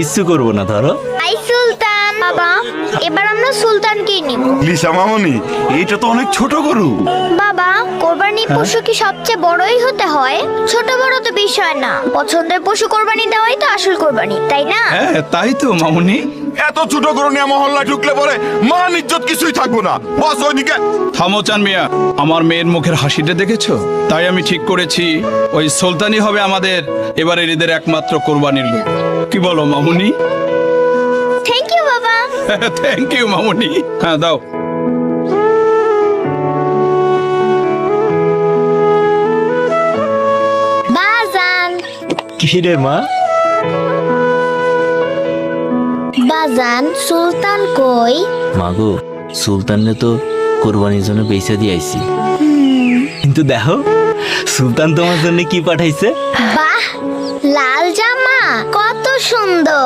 কিছু করবো না ধরো। আই সুলতান বাবা, এবার আমরা সুলতানকেই নিব। লিসা মামনি, এটা তো অনেক ছোট গরু। বাবা, কোরবানি পশু কি সবচেয়ে বড়ই হতে হয়? ছোট বড় তো বিষয় না, পছন্দের পশু কোরবানি দেওয়াই তো আসল কোরবানি, তাই না? হ্যাঁ তাই তো মামুনি। এত ছোট গরু নিয়ে মহল্লা ঢুকলে পরে মান ইজ্জত কিছুই থাকবো না। বস ওইদিকে। থামো চান মিয়া, আমার মেয়ের মুখের হাসিটা দেখেছো? তাই আমি ঠিক করেছি ওই সুলতানই হবে আমাদের এবারের ঈদের একমাত্র কোরবানির লোক। কি বলো মামুনি? থ্যাংক ইউ বাবা। থ্যাংক ইউ মামুনি। হ্যাঁ দাও। বাজান কি রে মা? বাজান, সুলতান কই? মাগো, সুলতানরে তো কোরবানির জন্য বেচা দিয়ে আইছি, কিন্তু দেখো সুলতান তোমার জন্য কি পাঠাইছে। বাহ, লাল জামা কত সুন্দর।